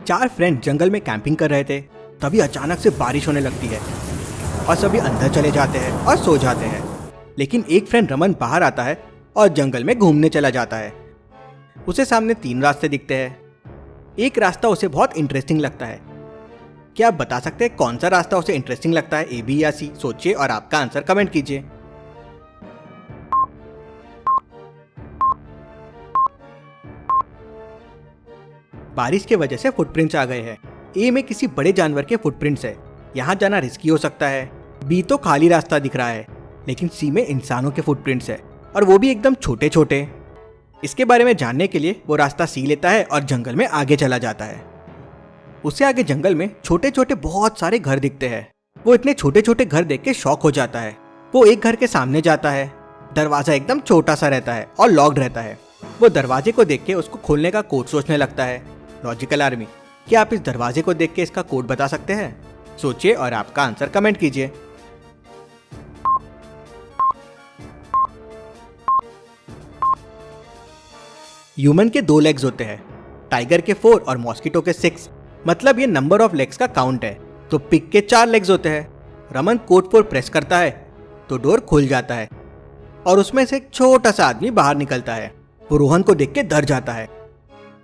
चार फ्रेंड जंगल में कैंपिंग कर रहे थे, तभी अचानक से बारिश होने लगती है और सभी अंदर चले जाते हैं और सो जाते हैं। लेकिन एक फ्रेंड रमन बाहर आता है और जंगल में घूमने चला जाता है। उसे सामने 3 रास्ते दिखते हैं। एक रास्ता उसे बहुत इंटरेस्टिंग लगता है। क्या आप बता सकते हैं कौन सा रास्ता उसे इंटरेस्टिंग लगता है, ए बी या सी? सोचिए और आपका आंसर कमेंट कीजिए। बारिश की वजह से फुटप्रिंट्स आ गए हैं। ए में किसी बड़े जानवर के फुटप्रिंट्स है, यहाँ जाना रिस्की हो सकता है। बी तो खाली रास्ता दिख रहा है, लेकिन सी में इंसानों के फुटप्रिंट्स है और वो भी एकदम छोटे छोटे। इसके बारे में जानने के लिए वो रास्ता सी लेता है और जंगल में आगे चला जाता है। उससे आगे जंगल में छोटे छोटे बहुत सारे घर दिखते हैं। वो इतने छोटे छोटे घर देख के शॉक हो जाता है। वो एक घर के सामने जाता है। दरवाजा एकदम छोटा सा रहता है और लॉक्ड रहता है। वो दरवाजे को देख के उसको खोलने का कोड सोचने लगता है। लॉजिकल आर्मी, क्या आप इस दरवाजे को देख के इसका कोड बता सकते हैं? सोचिए और आपका आंसर कमेंट कीजिए। ह्यूमन के 2 लेग्स होते हैं, टाइगर के 4 और मॉस्किटो के 6। मतलब ये नंबर ऑफ लेग्स का काउंट है। तो पिग के 4 लेग्स होते हैं। रमन कोड 4 प्रेस करता है तो डोर खुल जाता है और उसमें से एक छोटा सा आदमी बाहर निकलता है। वो रोहन को देख के डर जाता है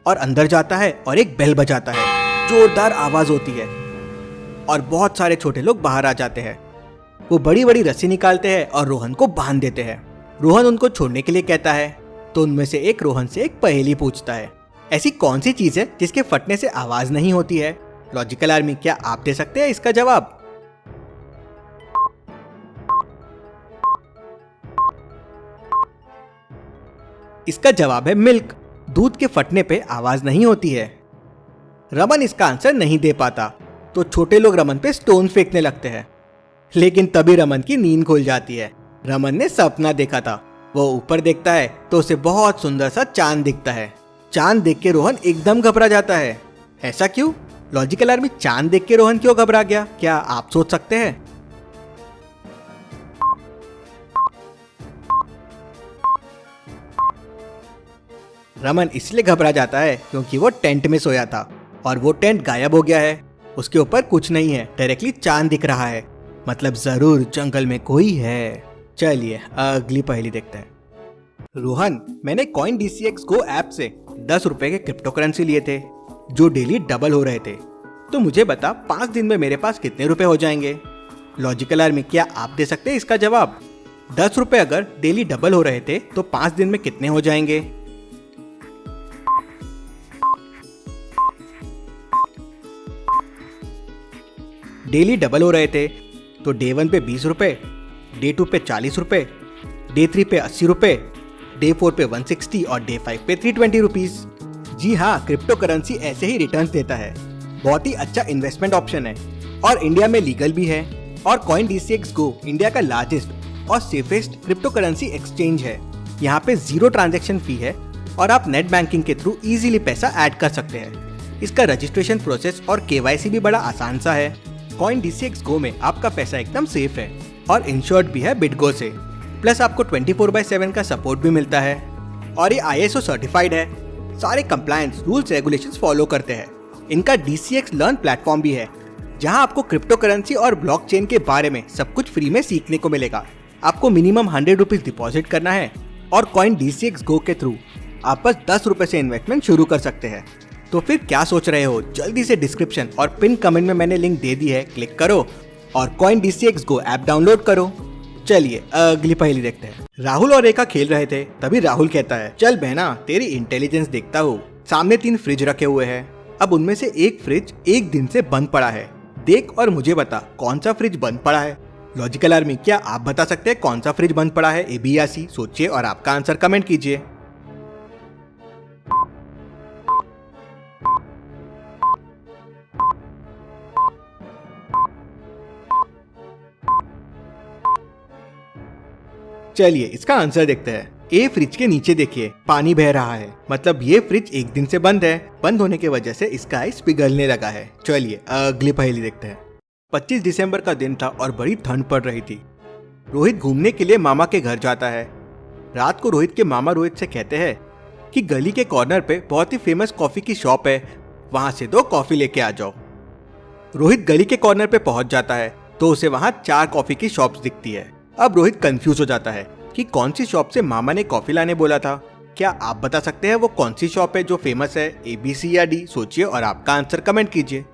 और अंदर जाता है और एक बेल बजाता है। जोरदार आवाज होती है और बहुत सारे छोटे लोग बाहर आ जाते हैं। वो बड़ी बड़ी रस्सी निकालते हैं और रोहन को बांध देते हैं। रोहन उनको छोड़ने के लिए कहता है तो उनमें से एक रोहन से एक पहेली पूछता है। ऐसी कौन सी चीज है जिसके फटने से आवाज नहीं होती है? लॉजिकल आर्मी, क्या आप दे सकते हैं इसका जवाब? इसका जवाब है मिल्क। दूध के फटने पे आवाज नहीं होती है। रमन इसका आंसर नहीं दे पाता तो छोटे लोग रमन पे स्टोन फेंकने लगते हैं। लेकिन तभी रमन की नींद खुल जाती है। रमन ने सपना देखा था। वो ऊपर देखता है तो उसे बहुत सुंदर सा चांद दिखता है। चांद देख के रोहन एकदम घबरा जाता है। ऐसा क्यों? लॉजिकल आर्मी, चांद देख के रोहन क्यों घबरा गया? क्या आप सोच सकते हैं? रमन इसलिए घबरा जाता है क्योंकि वो टेंट में सोया था और वो टेंट गायब हो गया है। उसके ऊपर कुछ नहीं है, डायरेक्टली चांद दिख रहा है। मतलब जरूर जंगल में कोई है। चलिए अगली पहेली देखते हैं। रोहन, मैंने कॉइन DCX Go ऐप से 10 रुपए के क्रिप्टो करेंसी लिए थे जो डेली डबल हो रहे थे। तो मुझे बता 5 दिन में मेरे पास कितने रुपए हो जाएंगे? लॉजिकल आर्मी, क्या आप दे सकते हैं इसका जवाब? 10 रुपए अगर डेली डबल हो रहे थे तो 5 दिन में कितने हो जाएंगे? डेली डबल हो रहे थे तो डे 1 पे 20 रुपए, डे 2 पे 40 रुपए, डे 3 पे 80 रुपए, डे 4 पे 160 और डे 5 पे 320 रुपीज। जी हाँ, क्रिप्टो करेंसी ऐसे ही रिटर्न्स देता है। बहुत ही अच्छा इन्वेस्टमेंट ऑप्शन है और इंडिया में लीगल भी है। और कॉइन DCX Go इंडिया का लार्जेस्ट और सेफेस्ट क्रिप्टो करेंसी एक्सचेंज है। यहाँ पे 0 ट्रांजेक्शन फी है और आप नेट बैंकिंग के थ्रू इजीली पैसा ऐड कर सकते हैं। इसका रजिस्ट्रेशन प्रोसेस और KYC भी बड़ा आसान सा है। कॉइन DCX Go में आपका पैसा एकदम सेफ है और इंश्योर्ड भी है बिटगो से। प्लस आपको 24/7 का सपोर्ट भी मिलता है और ये ISO सर्टिफाइड है। सारे कंप्लायंस रूल्स रेगुलेशंस फॉलो करते हैं। इनका DCX लर्न प्लेटफॉर्म भी है जहां आपको क्रिप्टो करेंसी और ब्लॉकचेन के बारे में सब कुछ फ्री में सीखने को मिलेगा। आपको मिनिमम 100 रुपीज डिपॉजिट करना है और कॉइन DCX Go के थ्रू आप बस 10 रुपए से इन्वेस्टमेंट शुरू कर सकते हैं। तो फिर क्या सोच रहे हो? जल्दी से डिस्क्रिप्शन और पिन कमेंट में मैंने लिंक दे दी है, क्लिक करो और coin DCX Go app download करो। चलिए अगली पहेली देखते हैं। राहुल और रेखा खेल रहे थे, तभी राहुल कहता है, चल बहना तेरी इंटेलिजेंस देखता हूँ। सामने 3 फ्रिज रखे हुए हैं। अब उनमें से एक फ्रिज एक दिन से बंद पड़ा है। देख और मुझे बता कौन सा फ्रिज बंद पड़ा है? लॉजिकल आर्मी, क्या आप बता सकते हैं कौन सा फ्रिज बंद पड़ा है, ए बी या सी? सोचिए और आपका आंसर कमेंट कीजिए। चलिए इसका आंसर देखते हैं। ए फ्रिज के नीचे देखिए, पानी बह रहा है। मतलब ये फ्रिज एक दिन से बंद है। बंद होने की वजह से इसका आइस पिघलने लगा है। चलिए अगली पहेली देखते हैं। 25 दिसंबर का दिन था और बड़ी ठंड पड़ रही थी। रोहित घूमने के लिए मामा के घर जाता है। रात को रोहित के मामा रोहित से कहते हैं कि गली के कॉर्नर पे बहुत ही फेमस कॉफी की शॉप है, वहां से 2 कॉफी लेके आ जाओ। रोहित गली के कॉर्नर पे पहुंच जाता है तो उसे वहां 4 कॉफी की शॉप्स दिखती है। अब रोहित कंफ्यूज हो जाता है कि कौन सी शॉप से मामा ने कॉफी लाने बोला था। क्या आप बता सकते हैं वो कौन सी शॉप है जो फेमस है, ABC या D? सोचिए और आपका आंसर कमेंट कीजिए।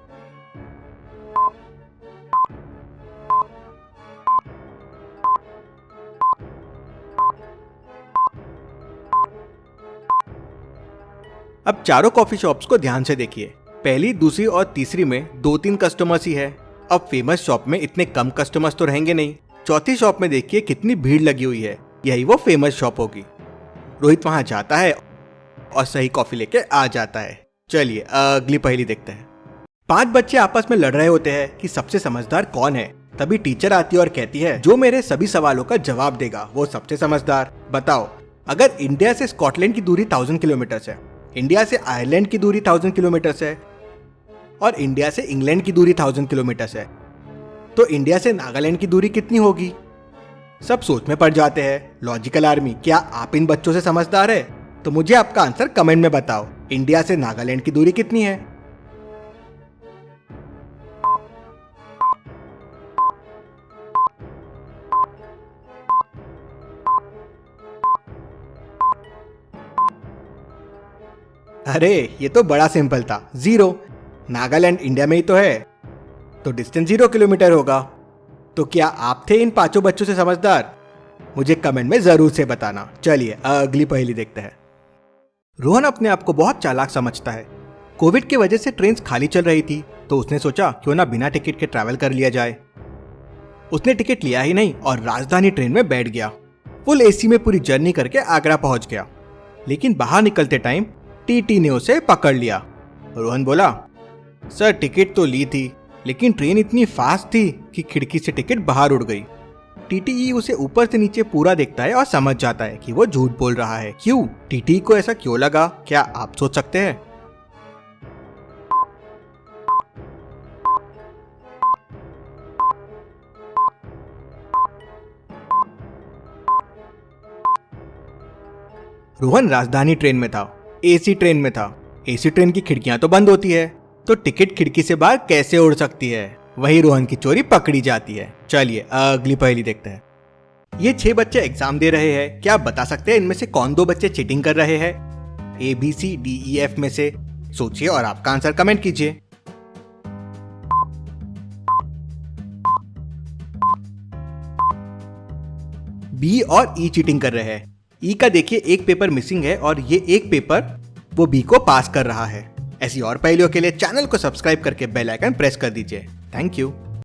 अब चारों कॉफी शॉप्स को ध्यान से देखिए। पहली, दूसरी और तीसरी में 2-3 कस्टमर्स ही है। अब फेमस शॉप में इतने कम कस्टमर्स तो रहेंगे नहीं। चौथी शॉप में देखिए कितनी भीड़ लगी हुई है, यही वो फेमस शॉप होगी। रोहित वहां जाता है और सही कॉफी लेके आ जाता है। चलिए अगली पहेली देखते हैं। 5 बच्चे आपस में लड़ रहे होते हैं कि सबसे समझदार कौन है। तभी टीचर आती है और कहती है, जो मेरे सभी सवालों का जवाब देगा वो सबसे समझदार। बताओ, अगर इंडिया से स्कॉटलैंड की दूरी 1000 किलोमीटर है, इंडिया से आयरलैंड की दूरी 1000 किलोमीटर है और इंडिया से इंग्लैंड की दूरी 1000 किलोमीटर है, तो इंडिया से नागालैंड की दूरी कितनी होगी? सब सोच में पड़ जाते हैं। लॉजिकल आर्मी, क्या आप इन बच्चों से समझदार है? तो मुझे आपका आंसर कमेंट में बताओ। इंडिया से नागालैंड की दूरी कितनी है? अरे ये तो बड़ा सिंपल था, 0। नागालैंड इंडिया में ही तो है, तो डिस्टेंस 0 किलोमीटर होगा। तो क्या आप थे इन 5 बच्चों से समझदार? मुझे कमेंट में जरूर से बताना। चलिए अगली पहेली देखते हैं। रोहन अपने आप को बहुत चालाक समझता है। कोविड की वजह से ट्रेन खाली चल रही थी तो उसने सोचा क्यों ना बिना टिकट के ट्रैवल कर लिया जाए। उसने टिकट लिया ही नहीं और राजधानी ट्रेन में बैठ गया। फुल AC में पूरी जर्नी करके आगरा पहुंच गया। लेकिन बाहर निकलते टाइम TT ने उसे पकड़ लिया। रोहन बोला, सर टिकट तो ली थी, लेकिन ट्रेन इतनी फास्ट थी कि खिड़की से टिकट बाहर उड़ गई। TTE उसे ऊपर से नीचे पूरा देखता है और समझ जाता है कि वो झूठ बोल रहा है। क्यों? TTE को ऐसा क्यों लगा? क्या आप सोच सकते हैं? रोहन राजधानी ट्रेन में था, AC ट्रेन में था। AC ट्रेन की खिड़कियां तो बंद होती है, तो टिकट खिड़की से बाहर कैसे उड़ सकती है? वही रोहन की चोरी पकड़ी जाती है। चलिए अगली पहेली देखते हैं। ये 6 बच्चे एग्जाम दे रहे हैं। क्या आप बता सकते हैं इनमें से कौन 2 बच्चे चीटिंग कर रहे हैं? ABC, D, E, F में से सोचिए और आपका आंसर कमेंट कीजिए। B और E चीटिंग कर रहे हैं। E का देखिए एक पेपर मिसिंग है और ये एक पेपर वो B को पास कर रहा है। ऐसी और पहेलियों के लिए चैनल को सब्सक्राइब करके बेल आइकन प्रेस कर दीजिए। Thank you.